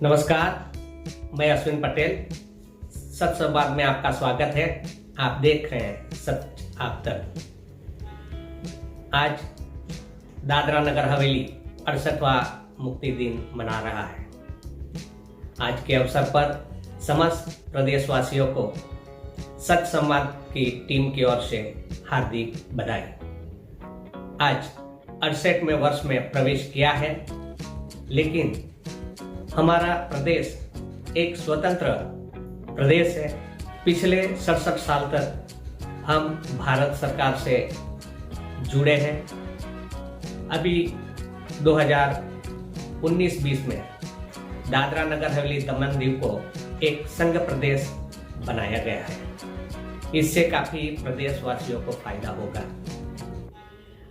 नमस्कार, मैं अश्विन पटेल। सच संवाद में आपका स्वागत है। आप देख रहे हैं सच आप तक। आज दादरा नगर हवेली 68वां मुक्ति दिन मना रहा है। आज के अवसर पर समस्त प्रदेशवासियों को सच संवाद की टीम की ओर से हार्दिक बधाई। आज 68वें वर्ष में प्रवेश किया है, लेकिन हमारा प्रदेश एक स्वतंत्र प्रदेश है। पिछले 67 साल तक हम भारत सरकार से जुड़े हैं। अभी 2019-20 में दादरा नगर हवेली दमन दीव को एक संघ प्रदेश बनाया गया है। इससे काफी प्रदेशवासियों को फायदा होगा।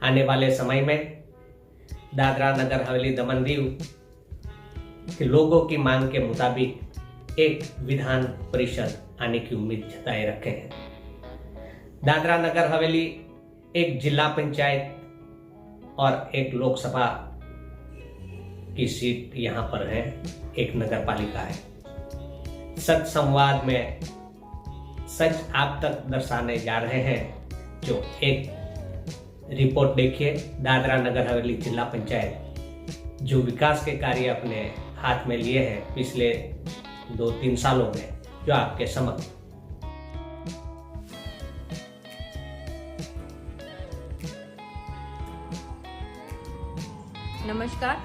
आने वाले समय में दादरा नगर हवेली दमन दीव के लोगों की मांग के मुताबिक एक विधान परिषद आने की उम्मीद जताए रखे हैं। दादरा नगर हवेली एक जिला पंचायत और एक लोकसभा की सीट यहाँ पर है, एक नगर पालिका है। सच संवाद में सच आप तक दर्शाने जा रहे हैं। जो एक रिपोर्ट देखिए, दादरा नगर हवेली जिला पंचायत जो विकास के कार्य अपने हाथ में लिए हैं पिछले 2-3 सालों में, जो आपके समक्ष। नमस्कार,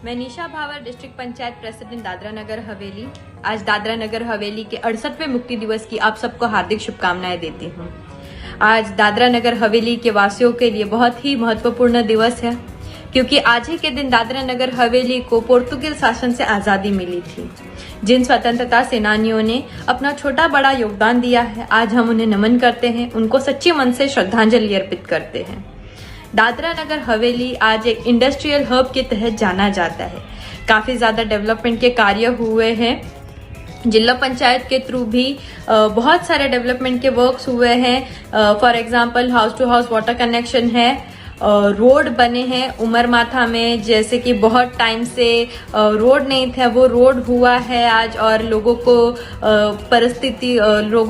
मैं निशा भावर, डिस्ट्रिक्ट पंचायत प्रेसिडेंट दादरा नगर हवेली। आज दादरा नगर हवेली के 68वें मुक्ति दिवस की आप सबको हार्दिक शुभकामनाएं देती हूँ। आज दादरा नगर हवेली के वासियों के लिए बहुत ही महत्वपूर्ण दिवस है, क्योंकि आज ही के दिन दादरा नगर हवेली को पोर्तुगीज शासन से आजादी मिली थी। जिन स्वतंत्रता सेनानियों ने अपना छोटा बड़ा योगदान दिया है, आज हम उन्हें नमन करते हैं, उनको सच्चे मन से श्रद्धांजलि अर्पित करते हैं। दादरा नगर हवेली आज एक इंडस्ट्रियल हब के तहत जाना जाता है। काफी ज्यादा डेवलपमेंट के कार्य हुए हैं। जिला पंचायत के थ्रू भी बहुत सारे डेवलपमेंट के वर्क्स हुए हैं। For example house to house water connection है, रोड बने हैं उमरमाथा में, जैसे कि बहुत टाइम से रोड नहीं था, वो रोड हुआ है आज, और लोगों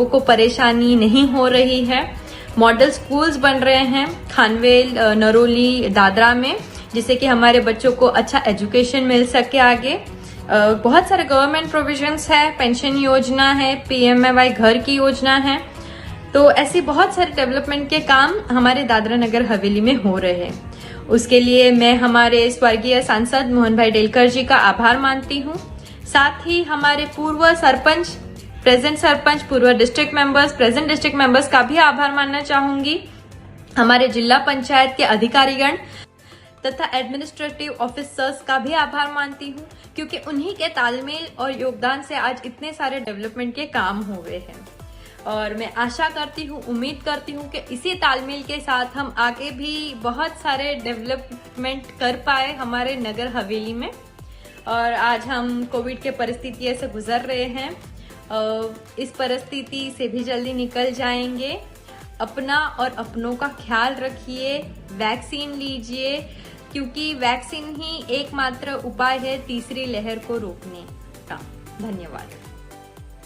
को परेशानी नहीं हो रही है। मॉडल स्कूल्स बन रहे हैं खानवेल, नरोली, दादरा में, जिससे कि हमारे बच्चों को अच्छा एजुकेशन मिल सके आगे। बहुत सारे गवर्नमेंट प्रोविजंस है, पेंशन योजना है, PMAY घर की योजना है। तो ऐसी बहुत सारे डेवलपमेंट के काम हमारे दादरा नगर हवेली में हो रहे हैं। उसके लिए मैं हमारे स्वर्गीय सांसद मोहन भाई डेलकर जी का आभार मानती हूँ। साथ ही हमारे पूर्व सरपंच, प्रेजेंट सरपंच, पूर्व district members, present district members का भी आभार मानना चाहूंगी। हमारे जिला पंचायत के अधिकारीगण तथा एडमिनिस्ट्रेटिव ऑफिसर्स का भी आभार मानती हूँ, क्योंकि उन्हीं के तालमेल और योगदान से आज इतने सारे डेवलपमेंट के काम हुए हैं। और मैं आशा करती हूँ, उम्मीद करती हूँ कि इसी तालमेल के साथ हम आगे भी बहुत सारे डेवलपमेंट कर पाए हमारे नगर हवेली में। और आज हम कोविड के परिस्थितियों से गुजर रहे हैं, इस परिस्थिति से भी जल्दी निकल जाएंगे। अपना और अपनों का ख्याल रखिए, वैक्सीन लीजिए, क्योंकि वैक्सीन ही एकमात्र उपाय है तीसरी लहर को रोकने का। धन्यवाद।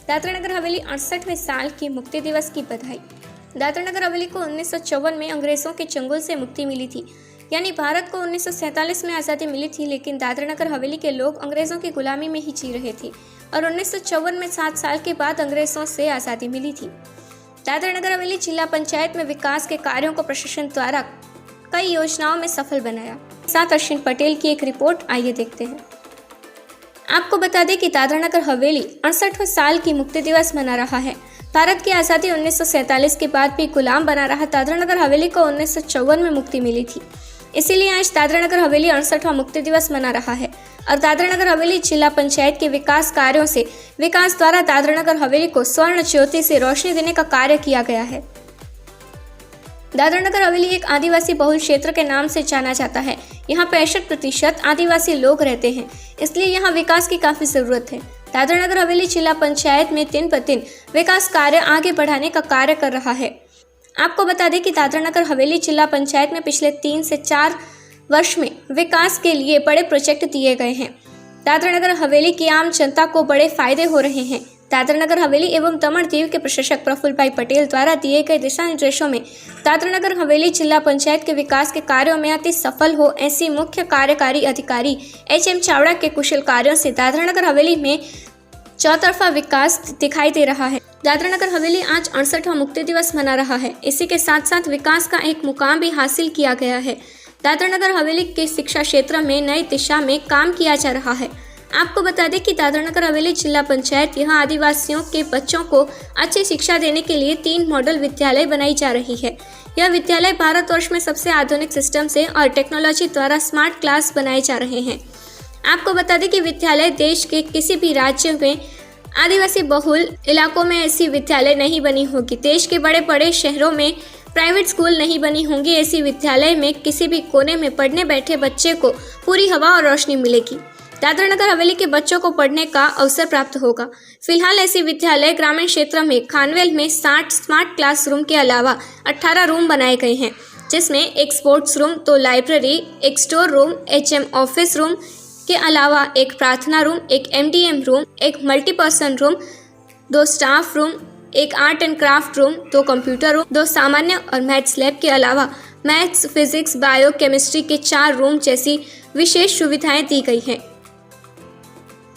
दादरा नगर हवेली 68वें साल के मुक्ति दिवस की बधाई। दादरा नगर हवेली को 1954 में अंग्रेजों के चंगुल से मुक्ति मिली थी, यानी भारत को 1947 में आज़ादी मिली थी, लेकिन दादरा नगर हवेली के लोग अंग्रेजों की गुलामी में ही जी रहे थे और 1954 में 7 साल के बाद अंग्रेजों से आज़ादी मिली थी। दादरा नगर हवेली जिला पंचायत में विकास के कार्यों को प्रशासन द्वारा कई योजनाओं में सफल बनाया। साथ अश्विन पटेल की एक रिपोर्ट, आइए देखते हैं। आपको बता दें कि दादरा नगर हवेली 68वें साल की मुक्ति दिवस मना रहा है। भारत की आज़ादी 1947 के बाद भी गुलाम बना रहा दादरा नगर हवेली को 1954 में मुक्ति मिली थी। इसीलिए आज दादरा नगर हवेली 68वां मुक्ति दिवस मना रहा है और दादरा नगर हवेली जिला पंचायत के विकास कार्यों से विकास द्वारा दादरा नगर हवेली को स्वर्ण ज्योति से रोशनी देने का कार्य किया गया है। दादरा नगर हवेली एक आदिवासी बहुल क्षेत्र के नाम से जाना जाता है। यहाँ 65% आदिवासी लोग रहते हैं, इसलिए यहाँ विकास की काफी जरूरत है। दादरा नगर हवेली जिला पंचायत में दिन ब दिन विकास कार्य आगे बढ़ाने का कार्य कर रहा है। आपको बता दें कि दादरा नगर हवेली जिला पंचायत में पिछले 3 से 4 वर्ष में विकास के लिए बड़े प्रोजेक्ट दिए गए हैं। दादरा नगर हवेली की आम जनता को बड़े फायदे हो रहे हैं। दादरा नगर हवेली एवं दमन दीव के प्रशासक प्रफुल्ल भाई पटेल द्वारा दिए गए दिशा निर्देशों में दादरा नगर हवेली जिला पंचायत के विकास के कार्यों में अति सफल हो, ऐसी मुख्य कार्यकारी अधिकारी HM चावड़ा के कुशल कार्यों से दादरा नगर हवेली में चौतरफा विकास दिखाई दे रहा है। दादरा नगर हवेली आज 68वां मुक्ति दिवस मना रहा है। इसी के साथ साथ विकास का एक मुकाम भी हासिल किया गया है। दादरा नगर हवेली के शिक्षा क्षेत्र में नई दिशा में काम किया जा रहा है। आपको बता दें कि दादरा नगर हवेली जिला पंचायत यहाँ आदिवासियों के बच्चों को अच्छी शिक्षा देने के लिए 3 मॉडल विद्यालय बनाई जा रही है। यह विद्यालय भारतवर्ष में सबसे आधुनिक सिस्टम से और टेक्नोलॉजी द्वारा स्मार्ट क्लास बनाए जा रहे हैं। आपको बता दें कि विद्यालय देश के किसी भी राज्य में आदिवासी बहुल इलाकों में ऐसी विद्यालय नहीं बनी होगी। देश के बड़े बड़े शहरों में प्राइवेट स्कूल नहीं बनी होंगी। ऐसी विद्यालय में किसी भी कोने में पढ़ने बैठे बच्चे को पूरी हवा और रोशनी मिलेगी। दादरा नगर हवेली के बच्चों को पढ़ने का अवसर प्राप्त होगा। फिलहाल ऐसी विद्यालय ग्रामीण क्षेत्र में खानवेल में 60 स्मार्ट क्लासरूम के अलावा 18 रूम बनाए गए हैं, जिसमें एक स्पोर्ट्स रूम, 2 लाइब्रेरी, एक store room, HM office room के अलावा एक प्रार्थना रूम, एक MDM रूम, एक मल्टीपर्सन रूम, 2 स्टाफ रूम, एक art and craft room, 2 computer room, 2 सामान्य और मैथ्स लैब के अलावा मैथ्स, फिजिक्स, बायो, केमिस्ट्री के 4 रूम जैसी विशेष सुविधाएं दी गई हैं।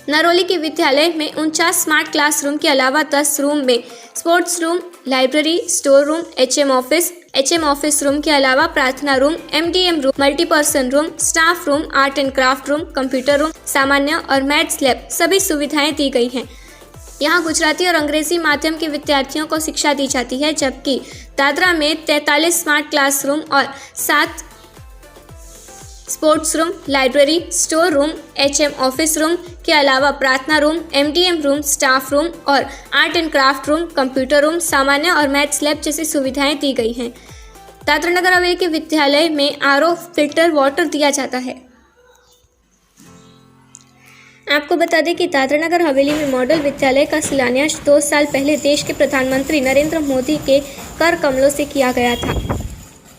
नरोली के विद्यालय में 49 स्मार्ट क्लासरूम के अलावा 10 रूम में sports room, library, store room, HM office room के अलावा प्रार्थना room, MDM room, multipurpose room, staff room, art and craft room, computer room, सामान्य और मैथ्स लैब सभी सुविधाएं दी गई हैं। यहाँ गुजराती और अंग्रेजी माध्यम के विद्यार्थियों को शिक्षा दी जाती है, जबकि दादरा में 43 स्मार्ट क्लासरूम और 7 sports room, library, store room, HM office room के अलावा प्रार्थना room, MDM room, staff room और art and craft room, computer room, सामान्य और मैथ्स लैब जैसी सुविधाएं दी गई हैं। दादरा नगर हवेली के विद्यालय में RO फिल्टर वाटर दिया जाता है। आपको बता दें कि दादरा नगर हवेली में मॉडल विद्यालय का शिलान्यास 2 साल पहले देश के प्रधानमंत्री नरेंद्र मोदी के कर कमलों से किया गया था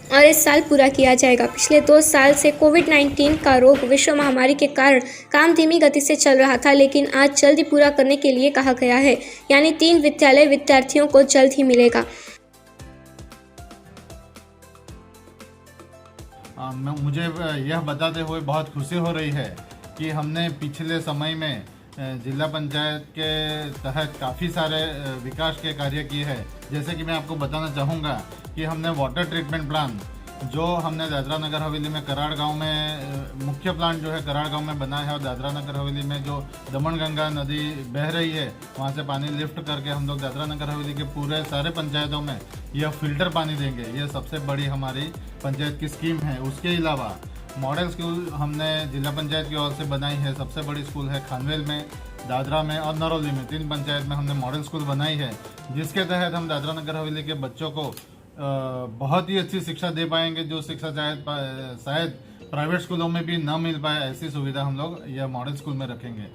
और इस साल पूरा किया जाएगा। पिछले 2 साल से कोविड-19 का रोग विश्व महामारी के कारण काम धीमी गति से चल रहा था, लेकिन आज जल्दी पूरा करने के लिए कहा गया है, यानी 3 विद्यालय विद्यार्थियों को जल्द ही मिलेगा। मुझे यह बताते हुए बहुत खुशी हो रही है कि हमने पिछले समय में जिला पंचायत के तहत काफ़ी सारे विकास के कार्य किए हैं। जैसे कि मैं आपको बताना चाहूँगा कि हमने वाटर ट्रीटमेंट प्लांट जो हमने दादरा नगर हवेली में कराड़ गांव में मुख्य प्लांट जो है कराड़ गांव में बना है, और दादरा नगर हवेली में जो दमनगंगा नदी बह रही है वहां से पानी लिफ्ट करके हम लोग दादरा नगर हवेली के पूरे सारे पंचायतों में यह फिल्टर पानी देंगे। यह सबसे बड़ी हमारी पंचायत की स्कीम है। उसके अलावा मॉडल स्कूल हमने जिला पंचायत की ओर से बनाई है। सबसे बड़ी स्कूल है खानवेल में, दादरा में और नरौली में, 3 पंचायत में हमने मॉडल स्कूल बनाई है, जिसके तहत हम दादरा नगर हवेली के बच्चों को बहुत ही अच्छी शिक्षा दे पाएंगे, जो शिक्षा शायद प्राइवेट स्कूलों में भी न मिल पाए। ऐसी सुविधा हम लोग यह मॉडल स्कूल में रखेंगे।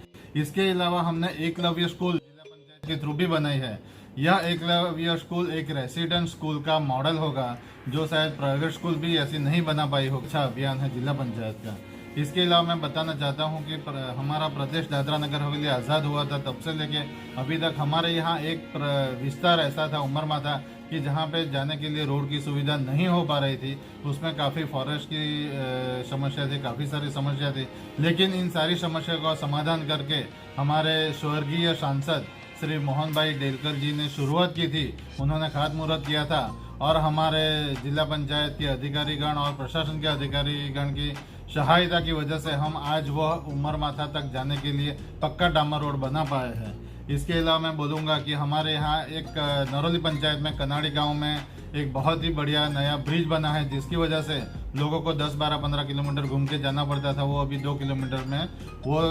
इसके अलावा हमने एकलव्य स्कूल जिला पंचायत के थ्रू भी बनाई है। यह एकलव्य स्कूल एक रेसिडेंट स्कूल का मॉडल होगा, जो शायद प्राइवेट स्कूल भी ऐसी नहीं बना पाई हो। अच्छा अभियान है जिला पंचायत का। इसके अलावा मैं बताना चाहता हूं कि हमारा प्रदेश दादरा नगर हवेली आज़ाद हुआ था, तब से लेके अभी तक हमारे यहाँ एक विस्तार ऐसा था, उमरमा था, कि जहाँ पे जाने के लिए रोड की सुविधा नहीं हो पा रही थी। उसमें काफ़ी फॉरेस्ट की समस्या थी, काफ़ी सारी समस्या थी, लेकिन इन सारी समस्या का समाधान करके हमारे स्वर्गीय सांसद श्री मोहन भाई डेलकर जी ने शुरुआत की थी। उन्होंने खातमुहूर्त किया था और हमारे जिला पंचायत के अधिकारीगण और प्रशासन के अधिकारीगण की सहायता की वजह से हम आज वह उमरमाथा तक जाने के लिए पक्का डामर रोड बना पाए हैं। इसके अलावा मैं बोलूँगा कि हमारे यहाँ एक नरौली पंचायत में कनाड़ी गांव में एक बहुत ही बढ़िया नया ब्रिज बना है, जिसकी वजह से लोगों को 10, 12, 15 किलोमीटर घूम के जाना पड़ता था, वो अभी 2 किलोमीटर में वो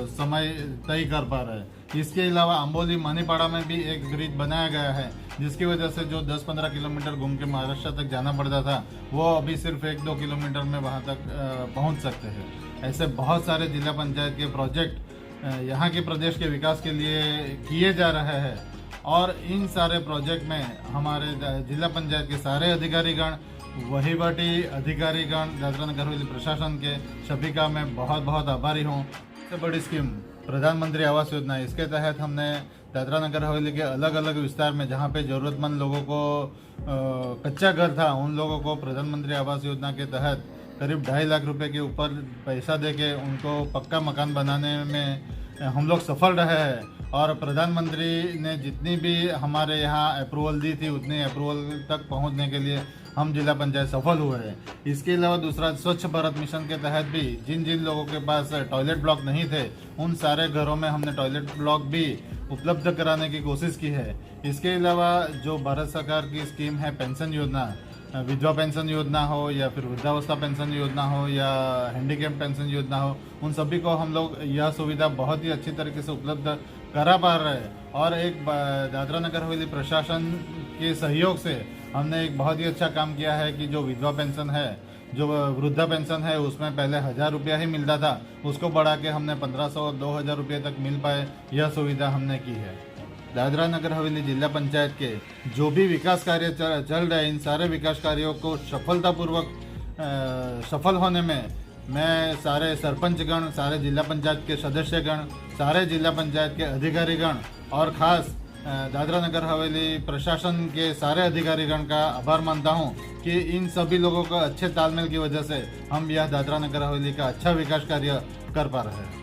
समय तय कर पा रहे हैं। इसके अलावा अम्बोली मनीपाड़ा में भी एक ब्रिज बनाया गया है, जिसकी वजह से जो 10-15 किलोमीटर घूम के महाराष्ट्र तक जाना पड़ता था, वो अभी सिर्फ 1-2 किलोमीटर में वहाँ तक पहुँच सकते हैं। ऐसे बहुत सारे जिला पंचायत के प्रोजेक्ट यहाँ के प्रदेश के विकास के लिए किए जा रहे हैं, और इन सारे प्रोजेक्ट में हमारे जिला पंचायत के सारे अधिकारीगण, वहीवटी अधिकारीगण, दादरा नगर हवेली प्रशासन के सभी का मैं बहुत बहुत आभारी हूँ। सबसे बड़ी स्कीम प्रधानमंत्री आवास योजना, इसके तहत हमने दादरा नगर हवेली के अलग अलग विस्तार में जहाँ पे ज़रूरतमंद लोगों को कच्चा घर था, उन लोगों को प्रधानमंत्री आवास योजना के तहत करीब 2.5 लाख रुपए के ऊपर पैसा देके उनको पक्का मकान बनाने में हम लोग सफल रहे हैं। और प्रधानमंत्री ने जितनी भी हमारे यहाँ अप्रूवल दी थी उतनी अप्रूवल तक पहुँचने के लिए हम जिला पंचायत सफल हुए हैं। इसके अलावा दूसरा, स्वच्छ भारत मिशन के तहत भी जिन जिन लोगों के पास टॉयलेट ब्लॉक नहीं थे उन सारे घरों में हमने टॉयलेट ब्लॉक भी उपलब्ध कराने की कोशिश की है। इसके अलावा जो भारत सरकार की स्कीम है पेंशन योजना, विधवा पेंशन योजना हो या फिर वृद्धावस्था पेंशन योजना हो या हैंडीकैप पेंशन योजना हो, उन सभी को हम लोग यह सुविधा बहुत ही अच्छी तरीके से उपलब्ध करा पा रहे हैं। और एक दादरा नगर हवेली प्रशासन के सहयोग से हमने एक बहुत ही अच्छा काम किया है कि जो विधवा पेंशन है, जो वृद्धा पेंशन है, उसमें पहले 1000 रुपया ही मिलता था, उसको बढ़ा के हमने 1500 और 2000 रुपये तक मिल पाए, यह सुविधा हमने की है। दादरा नगर हवेली जिला पंचायत के जो भी विकास कार्य चल रहे हैं, इन सारे विकास कार्यों को सफलतापूर्वक सफल होने में मैं सारे सरपंचगण, सारे जिला पंचायत के सदस्यगण, सारे जिला पंचायत के अधिकारीगण और ख़ास दादरा नगर हवेली प्रशासन के सारे अधिकारीगण का आभार मानता हूं कि इन सभी लोगों का अच्छे तालमेल की वजह से हम यह दादरा नगर हवेली का अच्छा विकास कार्य कर पा रहे हैं।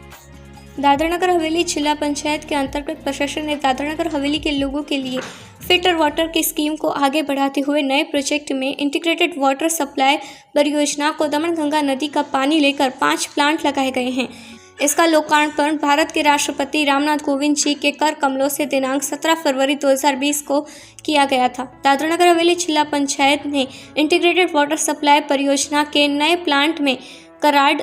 दादरा नगर हवेली जिला पंचायत के अंतर्गत प्रशासन ने दादरा नगर हवेली के लोगों के लिए फिल्टर वाटर की स्कीम को आगे बढ़ाते हुए नए प्रोजेक्ट में इंटीग्रेटेड वाटर सप्लाई परियोजना को दमनगंगा नदी का पानी लेकर 5 प्लांट लगाए गए हैं। इसका लोकार्पण भारत के राष्ट्रपति रामनाथ कोविंद जी के कर कमलों से दिनांक 17 फरवरी 2020 को किया गया था। दादरा नगर हवेली जिला पंचायत ने इंटीग्रेटेड वाटर सप्लाई परियोजना के नए प्लांट में कराड़,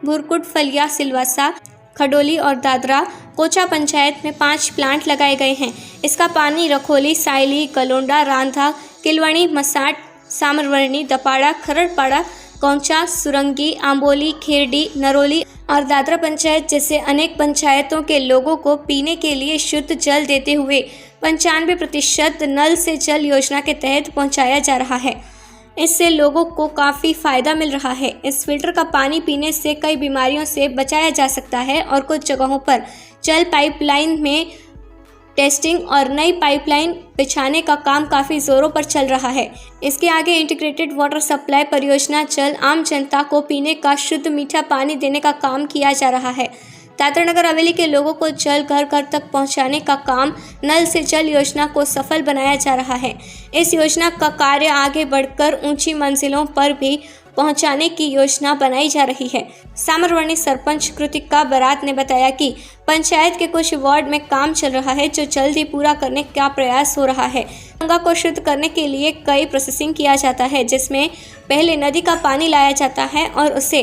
भुरकुट, फलिया, सिलवासा, खडोली और दादरा कोचा पंचायत में 5 प्लांट लगाए गए हैं। इसका पानी रखोली, सायली, गलोंडा, रांधा, किलवणी, मसाट, सामरवर्णी, दपाड़ा, खरड़पाड़ा, कौचा, सुरंगी, आंबोली, खेरडी, नरोली और दादरा पंचायत जैसे अनेक पंचायतों के लोगों को पीने के लिए शुद्ध जल देते हुए 95% नल से जल योजना के तहत पहुंचाया जा रहा है। इससे लोगों को काफ़ी फ़ायदा मिल रहा है। इस फिल्टर का पानी पीने से कई बीमारियों से बचाया जा सकता है और कुछ जगहों पर जल पाइपलाइन में टेस्टिंग और नई पाइपलाइन बिछाने का काम काफ़ी ज़ोरों पर चल रहा है। इसके आगे इंटीग्रेटेड वाटर सप्लाई परियोजना जल आम जनता को पीने का शुद्ध मीठा पानी देने का काम किया जा रहा है। दादरा नगर हवेली के लोगों को जल घर घर तक पहुंचाने का काम नल से जल योजना को सफल बनाया जा रहा है। इस योजना का कार्य आगे बढ़कर ऊंची मंजिलों पर भी पहुंचाने की योजना बनाई जा रही है। सामरवर्णी सरपंच कृतिका बरात ने बताया कि पंचायत के कुछ वार्ड में काम चल रहा है जो जल्दी पूरा करने का प्रयास हो रहा है। गंगा को शुद्ध करने के लिए कई प्रोसेसिंग किया जाता है, जिसमें पहले नदी का पानी लाया जाता है और उसे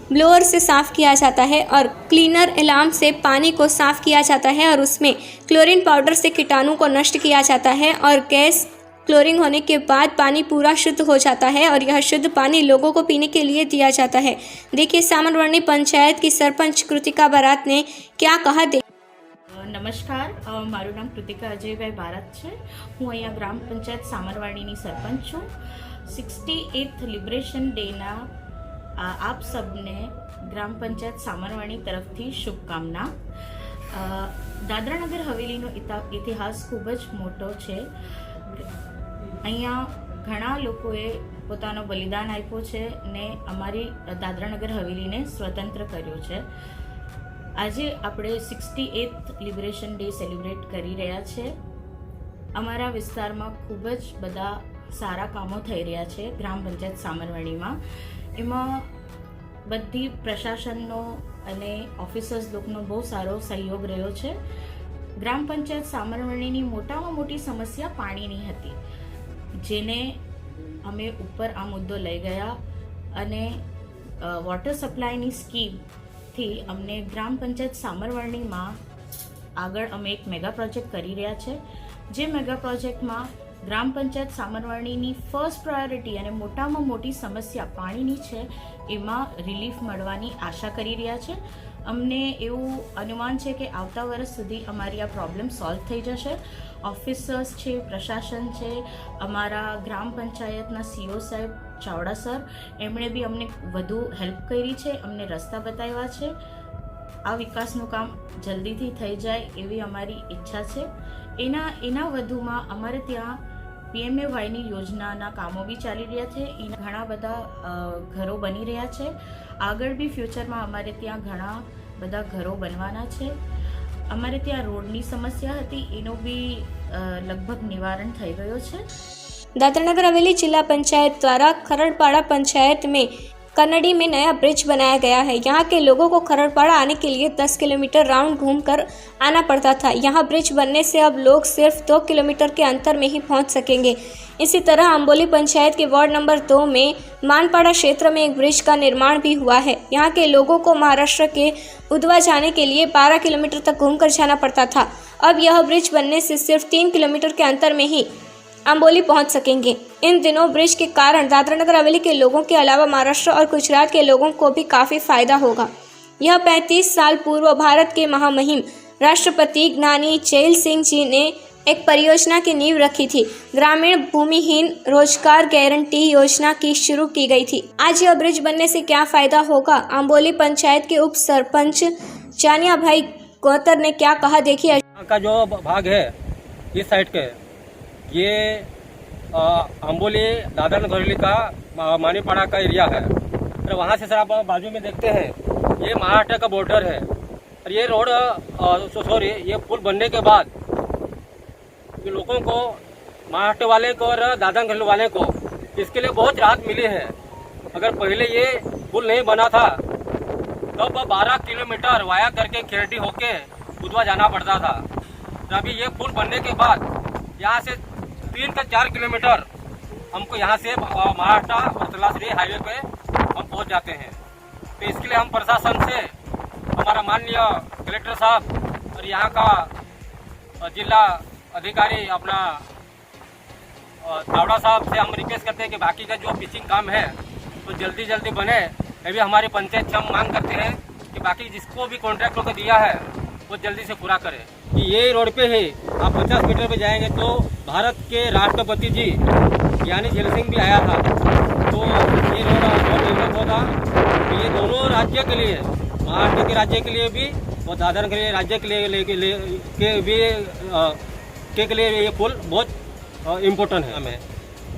ब्लोअर से साफ़ किया जाता है और क्लीनर अलार्म से पानी को साफ़ किया जाता है और उसमें क्लोरीन पाउडर से कीटाणु को नष्ट किया जाता है और गैस क्लोरिंग होने के बाद पानी पूरा शुद्ध हो जाता है और यह शुद्ध पानी लोगों को पीने के लिए दिया जाता है। देखिए सामरवर्णी पंचायत की सरपंच कृतिका बारात ने क्या कहा। નમસ્કાર, મારું નામ કૃતિકા અજયભાઈ બારાત છે। હું અહીંયા ગ્રામ પંચાયત સામરવાડીની સરપંચ છું। 68th લિબરેશન ડેના આપ સબને ગ્રામ પંચાયત સામરવાડી તરફથી શુભકામના। દાદરા નગર હવેલીનો ઇતિહાસ ખૂબ જ મોટો છે। અહીંયા ઘણા લોકોએ પોતાનો બલિદાન આપ્યો છે ને અમારી દાદરા નગર હવેલીને સ્વતંત્ર કર્યો છે। આજે આપણે 68th લિબરેશન ડે સેલિબ્રેટ કરી રહ્યા છે। અમારા વિસ્તારમાં ખૂબ જ બધા સારા કામો થઈ રહ્યા છે ગ્રામ પંચાયત સામરવાડીમાં। એમાં બધી પ્રશાસનનો અને ઓફિસર્સ લોકોનો બહુ સારો સહયોગ રહ્યો છે। ગ્રામ પંચાયત સામરવાડીની મોટામાં મોટી સમસ્યા પાણીની હતી, જેને અમે ઉપર આ મુદ્દો લઈ ગયા અને વોટર સપ્લાયની સ્કીમ થી અમને ગ્રામ પંચાયત સામરવાડીમાં આગળ અમે એક મેગા પ્રોજેક્ટ કરી રહ્યા છે। જે મેગા પ્રોજેક્ટમાં ગ્રામ પંચાયત સામરવાડીની ફર્સ્ટ પ્રાયોરિટી અને મોટામાં મોટી સમસ્યા પાણીની છે, એમાં રિલીફ મળવાની આશા કરી રહ્યા છે। અમને એવું અનુમાન છે કે આવતા વર્ષ સુધી અમારી આ પ્રોબ્લેમ સોલ્વ થઈ જશે। ઓફિસર્સ છે, પ્રશાસન છે, અમારા ગ્રામ પંચાયતના સીઓ સાહેબ ચાવડા સર, એમણે બી અમને વધુ હેલ્પ કરી છે, અમને રસ્તા બતાવ્યા છે। આ વિકાસનું કામ જલ્દીથી થઈ જાય એવી અમારી ઈચ્છા છે. એના વધુમાં અમારે ત્યાં PMAYની યોજનાના કામો બી ચાલી રહ્યા છે. એના ઘણા બધા ઘરો બની રહ્યા છે. આગળ બી ફ્યુચરમાં અમારે ત્યાં ઘણા બધા ઘરો બનવાના છે. અમારે ત્યાં રોડની સમસ્યા હતી, એનો બી લગભગ નિવારણ થઈ ગયો છે. दादरा नगर हवेली जिला पंचायत द्वारा खरड़पाड़ा पंचायत में कन्नड़ी में नया ब्रिज बनाया गया है। यहाँ के लोगों को खरड़पाड़ा आने के लिए 10 किलोमीटर राउंड घूमकर आना पड़ता था। यहाँ ब्रिज बनने से अब लोग सिर्फ 2 किलोमीटर के अंतर में ही पहुँच सकेंगे। इसी तरह अम्बोली पंचायत के वार्ड नंबर 2 में मानपाड़ा क्षेत्र में एक ब्रिज का निर्माण भी हुआ है। यहाँ के लोगों को महाराष्ट्र के उधवा जाने के लिए 12 किलोमीटर तक घूमकर जाना पड़ता था। अब यह ब्रिज बनने से सिर्फ 3 किलोमीटर के अंतर में ही अम्बोली पहुंच सकेंगे। इन दिनों ब्रिज के कारण दादरा नगर हवेली के लोगों के अलावा महाराष्ट्र और गुजरात के लोगों को भी काफ़ी फायदा होगा। यह 35 साल पूर्व भारत के महामहिम राष्ट्रपति ज्ञानी झैल सिंह जी ने एक परियोजना की नींव रखी थी। ग्रामीण भूमिहीन रोजगार गारंटी योजना की शुरू की गई थी। आज यह ब्रिज बनने से क्या फायदा होगा, अम्बोली पंचायत के उप सरपंच चानिया भाई गौतर ने क्या कहा, देखिए। का जो भाग है इस साइड के, ये अम्बोली दादरा नगर हवेली का मानीपाड़ा का एरिया है। और वहाँ से सर आप बाजू में देखते हैं ये महाराष्ट्र का बॉर्डर है। और ये रोड सॉरी ये पुल बनने के बाद ये लोगों को, महाराष्ट्र वाले को और दादरा नगर हवेली वाले को इसके लिए बहुत राहत मिली है। अगर पहले ये पुल नहीं बना था तो 12 किलोमीटर वाया करके खेरडी होके उधवा जाना पड़ता था। तो अभी ये पुल बनने के बाद यहाँ से 3 से 4 किलोमीटर हमको यहाँ से महाराष्ट्र और तलासरी हाईवे पे हम पहुँच जाते हैं। तो इसके लिए हम प्रशासन से, हमारा माननीय कलेक्टर साहब और यहाँ का जिला अधिकारी अपना तावड़ा साहब से हम रिक्वेस्ट करते हैं कि बाकी का जो पिचिंग काम है तो जल्दी जल्दी बने। अभी हमारी पंचायत से हम मांग करते हैं कि बाकी जिसको भी कॉन्ट्रैक्टर को दिया है वो जल्दी से पूरा करे। कि ये रोड पे ही आप 50 मीटर पे जाएंगे तो भारत के राष्ट्रपति जी यानी झैल सिंह भी आया था। तो ये रोड बहुत डेवलप होगा। तो ये दोनों राज्य के लिए, महाराष्ट्र के राज्य के लिए भी और दादरा के राज्य के लिए ये पुल बहुत इम्पोर्टेंट है हमें।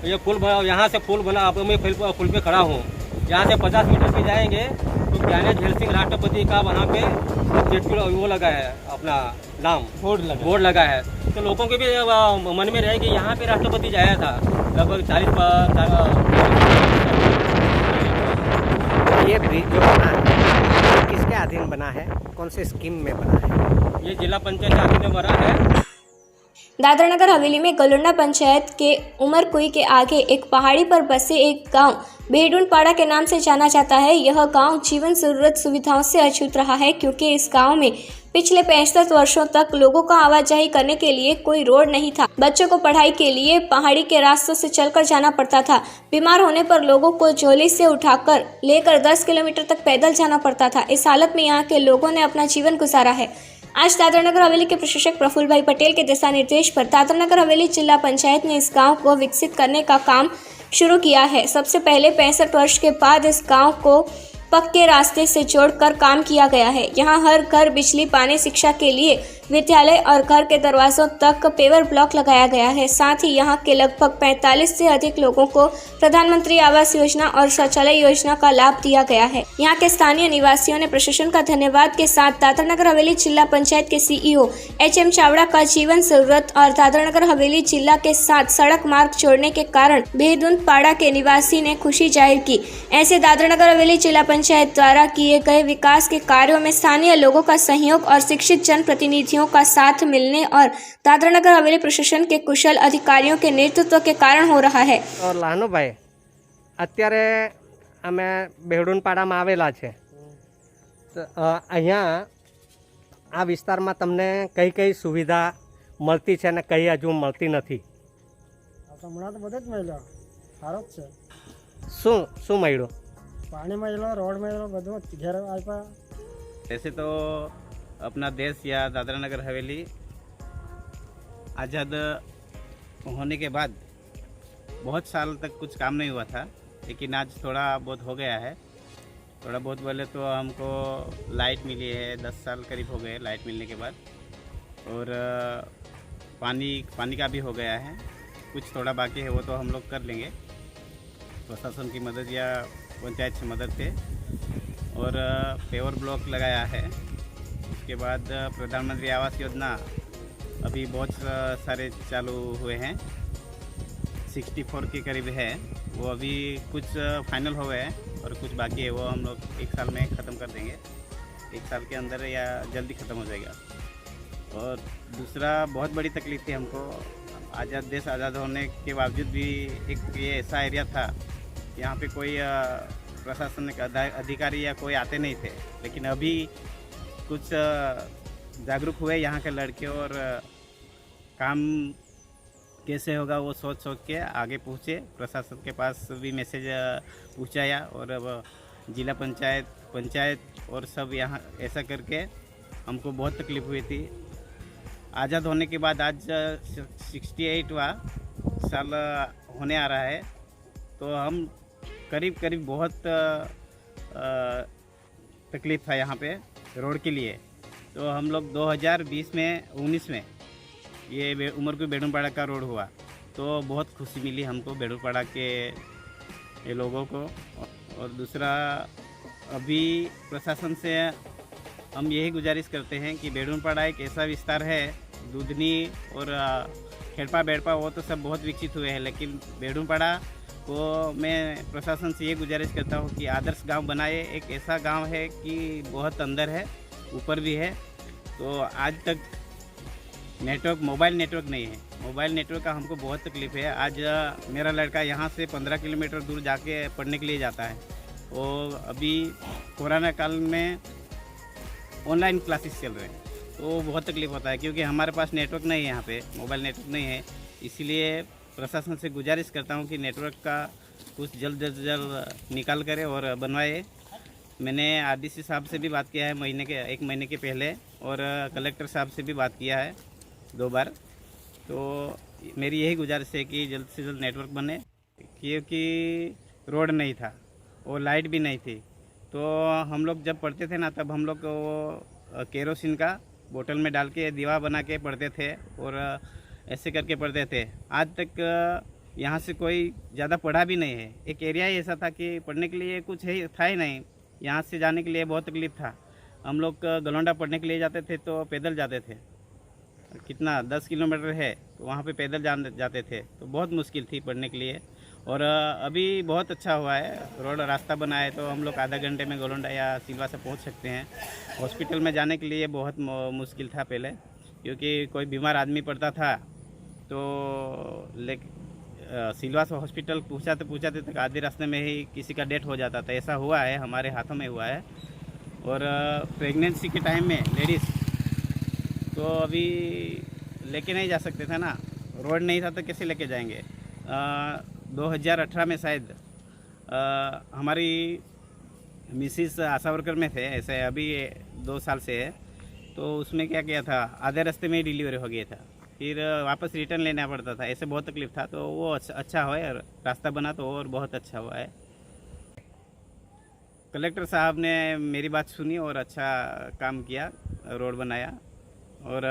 ये पुल यहाँ से पुल बना, अब मैं पुल पे खड़ा हूँ, यहाँ से 50 मीटर पे जाएंगे तो ज्ञानी झैल सिंह राष्ट्रपति का वहाँ पे वो लगा है, अपना नाम बोर्ड लगा है। तो लोगों के भी मन में रहे कि यहाँ पे राष्ट्रपति जाया था लगभग 40 ये ब्रिज जो बना है किसके अधीन बना है, कौन से स्कीम में बना है? ये जिला पंचायत के अधीन में बना है। दादरा नगर हवेली में गलुंडा पंचायत के उमरकुई के आगे एक पहाड़ी पर बसे एक गांव भेड़ुनपाड़ा के नाम से जाना जाता है। यह गांव जीवन जरूरत सुविधाओं से अछूत रहा है क्योंकि इस गांव में पिछले 65 वर्षों तक लोगों का आवाजाही करने के लिए कोई रोड नहीं था। बच्चों को पढ़ाई के लिए पहाड़ी के रास्तों से चलकर जाना पड़ता था। बीमार होने पर लोगों को झोली से उठाकर लेकर 10 किलोमीटर तक पैदल जाना पड़ता था। इस हालत में यहाँ के लोगों ने अपना जीवन गुजारा है। आज दादरा नगर हवेली के प्रशासक प्रफुल्ल भाई पटेल के दिशा निर्देश पर दादरा नगर हवेली जिला पंचायत ने इस गांव को विकसित करने का काम शुरू किया है। सबसे पहले 65 वर्ष के बाद इस गांव को पक्के रास्ते से जोड़कर काम किया गया है। यहाँ हर घर बिजली, पानी, शिक्षा के लिए विद्यालय और घर के दरवाजों तक पेवर ब्लॉक लगाया गया है। साथ ही यहाँ के लगभग 45 से अधिक लोगों को प्रधानमंत्री आवास योजना और शौचालय योजना का लाभ दिया गया है। यहाँ के स्थानीय निवासियों ने प्रशासन का धन्यवाद के साथ दादरा नगर हवेली जिला पंचायत के CEO HM चावड़ा का जीवन जरूरत और दादरा नगर हवेली जिला के साथ सड़क मार्ग जोड़ने के कारण भेड़ुनपाड़ा के निवासी ने खुशी जाहिर की। ऐसे दादरा नगर हवेली जिला पंचायत द्वारा किए गए विकास के कार्यों में स्थानीय लोगों का सहयोग और शिक्षित जनप्रतिनिधियों का साथ मिलने और दादरा नगर हवेली प्रशासन के कुशल अधिकारियों के नेतृत्व के कारण हो रहा है। और लानुभाई, અત્યારે અમે બેહડુનપાડામાં આવેલા છે તો અહીંયા આ વિસ્તારમાં તમને કઈ કઈ સુવિધા મળતી છે અને કઈ હજુ મળતી નથી? હમણાં તો બધે જ મળ્યો, સારો જ છે। શું મળ્યું? પાણી મળ્યો, રોડ મળ્યો, બધું ઘેર આપ્યા। वैसे तो अपना देश या दादरा नगर हवेली आज़ाद होने के बाद बहुत साल तक कुछ काम नहीं हुआ था, लेकिन आज थोड़ा बहुत हो गया है। थोड़ा बहुत बोले तो हमको लाइट मिली है, 10 साल करीब हो गए लाइट मिलने के बाद। और पानी का भी हो गया है, कुछ थोड़ा बाकी है वो तो हम लोग कर लेंगे प्रशासन की मदद या पंचायत से मदद से। और पेवर ब्लॉक लगाया है। उसके बाद प्रधानमंत्री आवास योजना अभी बहुत सारे चालू हुए हैं, 64 के करीब है, वो अभी कुछ फाइनल हो गए हैं और कुछ बाकी है, वो हम लोग 1 साल में ख़त्म कर देंगे, 1 साल के अंदर या जल्दी ख़त्म हो जाएगा। और दूसरा बहुत बड़ी तकलीफ थी हमको, देश आज़ाद होने के बावजूद भी एक ये ऐसा एरिया था यहाँ पे कोई प्रशासनिक अधिकारी या कोई आते नहीं थे, लेकिन अभी कुछ जागरूक हुए यहाँ के लड़के और काम कैसे होगा वो सोच के आगे पहुँचे, प्रशासन के पास भी मैसेज पहुँचाया और अब जिला पंचायत और सब यहाँ ऐसा करके हमको बहुत तकलीफ हुई थी। आज़ाद होने के बाद आज 68वां साल होने आ रहा है, तो हम करीब बहुत तकलीफ था यहाँ पे रोड के लिए। तो हम लोग 2019 में ये उमरकू बेडूमपाड़ा का रोड हुआ, तो बहुत खुशी मिली हमको बेडूमपाड़ा के ये लोगों को। और दूसरा अभी प्रशासन से हम यही गुजारिश करते हैं कि बेडूमपाड़ा एक ऐसा विस्तार है, दूधनी और खेड़पा बेड़पा वो तो सब बहुत विकसित हुए हैं, लेकिन बेडूमपाड़ा को मैं प्रशासन से ये गुजारिश करता हूँ कि आदर्श गांव बनाए। एक ऐसा गांव है कि बहुत अंदर है, ऊपर भी है, तो आज तक मोबाइल नेटवर्क नहीं है। मोबाइल नेटवर्क का हमको बहुत तकलीफ है। आज मेरा लड़का यहाँ से 15 किलोमीटर दूर जाके पढ़ने के लिए जाता है, और अभी कोरोना काल में ऑनलाइन क्लासेस चल रहे हैं, तो बहुत तकलीफ होता है क्योंकि हमारे पास नेटवर्क नहीं है, यहाँ पे मोबाइल नेटवर्क नहीं है। इसलिए प्रशासन से गुजारिश करता हूँ कि नेटवर्क का कुछ जल्द से जल्द निकाल करे और बनवाए। मैंने आरडीसी साहब से भी बात किया है 1 महीने के पहले, और कलेक्टर साहब से भी बात किया है 2 बार। तो मेरी यही गुजारिश है कि जल्द से जल्द नेटवर्क बने, क्योंकि रोड नहीं था और लाइट भी नहीं थी। तो हम लोग जब पढ़ते थे ना, तब हम लोग वो केरोसिन का बोतल में डाल के दीवा बना के पढ़ते थे और ऐसे करके पढ़ते थे। आज तक यहाँ से कोई ज़्यादा पढ़ा भी नहीं है। एक एरिया ही ऐसा था कि पढ़ने के लिए कुछ है था ही नहीं। यहाँ से जाने के लिए बहुत तकलीफ था। हम लोग गलोंडा पढ़ने के लिए जाते थे तो पैदल जाते थे, कितना 10 किलोमीटर है, तो वहाँ पे पैदल जाते थे, तो बहुत मुश्किल थी पढ़ने के लिए। और अभी बहुत अच्छा हुआ है, रोड रास्ता बना है, तो हम लोग आधा घंटे में गलोंडा या सिलवा से पहुँच सकते हैं। हॉस्पिटल में जाने के लिए बहुत मुश्किल था पहले, क्योंकि कोई बीमार आदमी पड़ता था तो सिलवा से हॉस्पिटल पहुँचाते तक आधे रास्ते में ही किसी का डेथ हो जाता था। ऐसा हुआ है, हमारे हाथों में हुआ है। और प्रेगनेंसी के टाइम में लेडीज़ तो अभी लेके नहीं जा सकते थे ना, रोड नहीं था तो कैसे लेके जाएंगे। 2018 में शायद हमारी मिसिस आशा वर्कर में थे, ऐसे अभी 2 साल से है, तो उसमें क्या किया था, आधे रास्ते में ही डिलीवरी हो गया था, फिर वापस रिटर्न लेना पड़ता था, ऐसे बहुत तकलीफ था। तो वो अच्छा हुआ है, रास्ता बना तो और बहुत अच्छा हुआ है। कलेक्टर साहब ने मेरी बात सुनी और अच्छा काम किया, रोड बनाया। और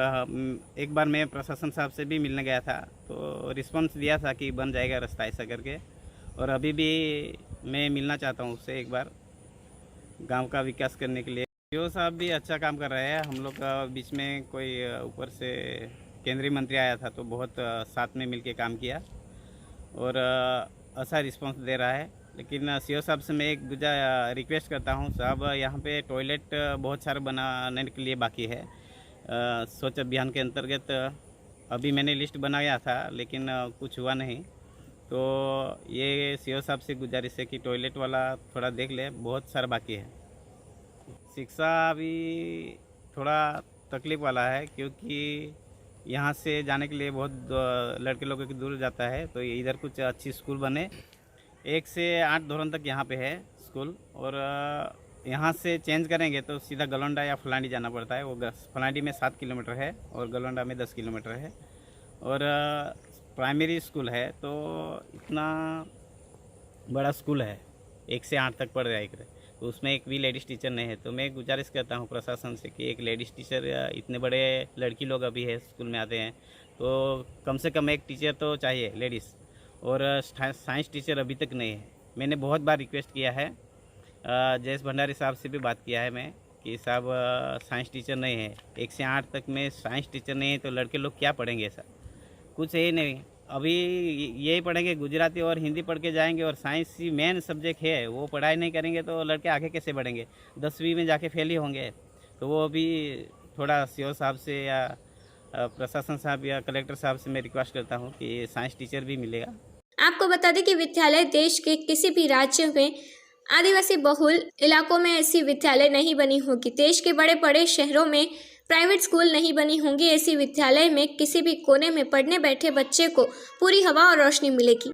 एक बार मैं प्रशासन साहब से भी मिलने गया था, तो रिस्पांस दिया था कि बन जाएगा रास्ता ऐसा करके। और अभी भी मैं मिलना चाहता हूँ उससे एक बार, गांव का विकास करने के लिए। सीओ साहब भी अच्छा काम कर रहे हैं। हम लोग का बीच में कोई ऊपर से केंद्रीय मंत्री आया था, तो बहुत साथ में मिलके काम किया और अच्छा रिस्पांस दे रहा है। लेकिन सीओ साहब से मैं एक रिक्वेस्ट करता हूँ, साहब यहाँ पे टॉयलेट बहुत सारे बनाने के लिए बाकी है। स्वच्छ अभियान के अंतर्गत अभी मैंने लिस्ट बनाया था, लेकिन कुछ हुआ नहीं। तो ये सीओ साहब से गुजारिश है कि टॉयलेट वाला थोड़ा देख ले, बहुत सारा बाकी है। शिक्षा अभी थोड़ा तकलीफ वाला है, क्योंकि यहाँ से जाने के लिए बहुत लड़के लोगों की दूर जाता है। तो इधर कुछ अच्छी स्कूल बने, 1 से 8 धोरण तक यहाँ पे है स्कूल। और यहाँ से चेंज करेंगे तो सीधा गलोंडा या फलांडी जाना पड़ता है। वो फलांडी में 7 किलोमीटर है और गलोंडा में 10 किलोमीटर है। और प्राइमरी स्कूल है, तो इतना बड़ा स्कूल है, 1 से 8 तक पढ़ जाएगा। तो उसमें एक भी लेडीज़ टीचर नहीं है। तो मैं गुजारिश करता हूँ प्रशासन से कि एक लेडीज़ टीचर, इतने बड़े लड़की लोग अभी है स्कूल में आते हैं, तो कम से कम एक टीचर तो चाहिए लेडीज़। और साइंस टीचर अभी तक नहीं है। मैंने बहुत बार रिक्वेस्ट किया है, जयेश भंडारी साहब से भी बात किया है मैं कि साहब साइंस टीचर नहीं है, 1 से 8 तक में साइंस टीचर नहीं है तो लड़के लोग क्या पढ़ेंगे सर? कुछ है ही नहीं। अभी यही पढ़ेंगे, गुजराती और हिंदी पढ़ के जाएंगे, और साइंस ही मेन सब्जेक्ट है, वो पढ़ाई नहीं करेंगे तो लड़के आगे कैसे बढ़ेंगे? 10वीं में जाके फेल ही होंगे। तो वो अभी थोड़ा सीओ साहब से या प्रशासन साहब या कलेक्टर साहब से मैं रिक्वेस्ट करता हूँ कि साइंस टीचर भी मिलेगा। आपको बता दें कि विद्यालय देश के किसी भी राज्य में आदिवासी बहुल इलाकों में ऐसी विद्यालय नहीं बनी होगी। देश के बड़े बड़े शहरों में प्राइवेट स्कूल नहीं बनी होंगी। ऐसी विद्यालय में किसी भी कोने में पढ़ने बैठे बच्चे को पूरी हवा और रोशनी मिलेगी।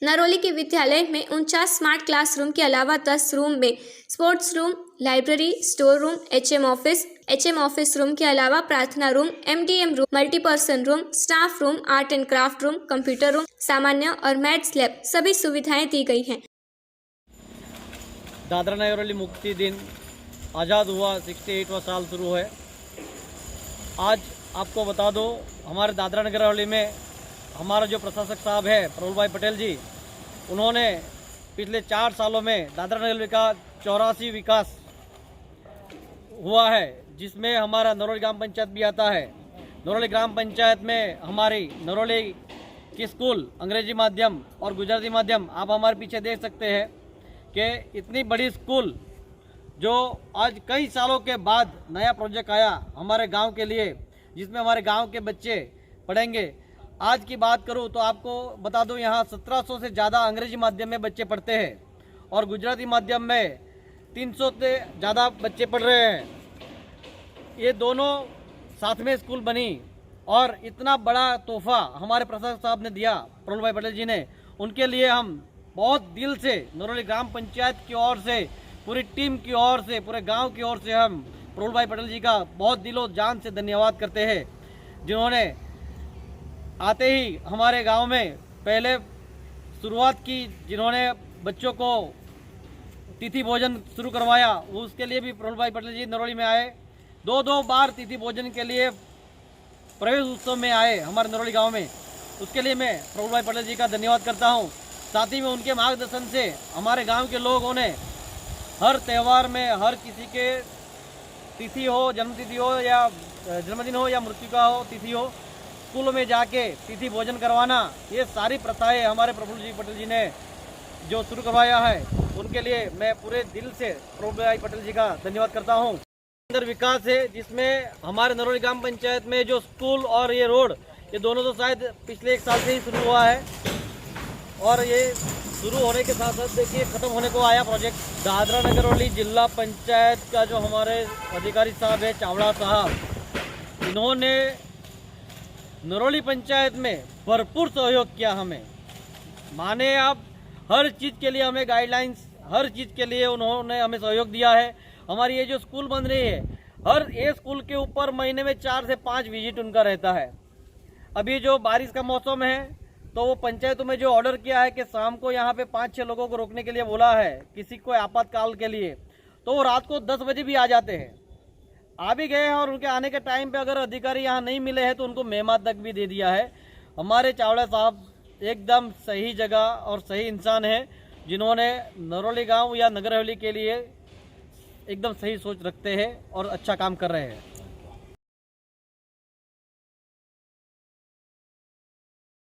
नरोली के विद्यालय में 49 स्मार्ट क्लासरूम के अलावा 10 रूम में sports room, library, store room, HM office room के अलावा प्रार्थना room, MDM room, multipurpose room, staff room, art and craft room, computer room, सामान्य और मैथ्स लैब सभी सुविधाएं दी गई हैं। दादरा नगरहवेली मुक्ति दिन आज़ाद हुआ, 68वां साल शुरू है। आज आपको बता दो, हमारे दादरा नगरहवेली में हमारा जो प्रशासक साहब है प्रफुल्ल भाई पटेल जी, उन्होंने पिछले 4 सालों में दादरा नगरहवेली का 84 विकास हुआ है, जिसमें हमारा नरोली ग्राम पंचायत भी आता है। नरोली ग्राम पंचायत में हमारी नरोली की स्कूल अंग्रेजी माध्यम और गुजराती माध्यम, आप हमारे पीछे देख सकते हैं कि इतनी बड़ी स्कूल जो आज कई सालों के बाद नया प्रोजेक्ट आया हमारे गांव के लिए, जिसमें हमारे गांव के बच्चे पढ़ेंगे। आज की बात करूं तो आपको बता दूं, यहाँ 1700 से ज़्यादा अंग्रेजी माध्यम में बच्चे पढ़ते हैं और गुजराती माध्यम में 300 से ज़्यादा बच्चे पढ़ रहे हैं। ये दोनों साथ में स्कूल बनी और इतना बड़ा तोहफा हमारे प्रशासक साहब ने दिया, प्रफुल्ल भाई पटेल जी ने। उनके लिए हम बहुत दिल से नरोली ग्राम पंचायत की ओर से, पूरी टीम की ओर से, पूरे गांव की ओर से हम प्रफुल्ल भाई पटेल जी का बहुत दिलो जान से धन्यवाद करते हैं, जिन्होंने आते ही हमारे गांव में पहले शुरुआत की, जिन्होंने बच्चों को तिथि भोजन शुरू करवाया। उसके लिए भी प्रफुल्ल भाई पटेल जी नरोली में आए, 2 बार तिथि भोजन के लिए प्रवेश उत्सव में आए हमारे नरोली गाँव में। उसके लिए मैं प्रफुल्ल भाई पटेल जी का धन्यवाद करता हूँ। साथ ही में उनके मार्गदर्शन से हमारे गांव के लोगों ने हर त्यौहार में, हर किसी के तिथि हो, जन्मतिथि हो या जन्मदिन हो या मृत्यु का हो तिथि हो, स्कूलों में जाके तिथि भोजन करवाना, ये सारी प्रथाएं हमारे प्रफुल्ल जी पटेल जी ने जो शुरू करवाया है, उनके लिए मैं पूरे दिल से प्रफुल्ल भाई पटेल जी का धन्यवाद करता हूँ। अंदर विकास है, जिसमें हमारे नरोली ग्राम पंचायत में जो स्कूल और ये रोड, ये दोनों तो शायद पिछले 1 साल से ही शुरू हुआ है और ये शुरू होने के साथ साथ देखिए ख़त्म होने को आया प्रोजेक्ट। दादरा नगरहवेली जिला पंचायत का जो हमारे अधिकारी साहब है चावड़ा साहब, इन्होंने नरोली पंचायत में भरपूर सहयोग किया हमें। माने आप, हर चीज़ के लिए हमें गाइडलाइंस, हर चीज़ के लिए उन्होंने हमें सहयोग दिया है। हमारी ये जो स्कूल बन रही है, हर एक स्कूल के ऊपर महीने में 4 से 5 विजिट उनका रहता है। अभी जो बारिश का मौसम है, तो वो पंचायतों में जो ऑर्डर किया है कि शाम को यहाँ पे 5-6 लोगों को रोकने के लिए बोला है, किसी को आपातकाल के लिए, तो वो रात को 10 बजे भी आ जाते हैं। आ भी गए हैं और उनके आने के टाइम पे अगर अधिकारी यहाँ नहीं मिले हैं तो उनको मेहमान तक भी दे दिया है। हमारे चावड़ा साहब एकदम सही जगह और सही इंसान है, जिन्होंने नरोली गाँव या नगर हवेली के लिए एकदम सही सोच रखते हैं और अच्छा काम कर रहे हैं।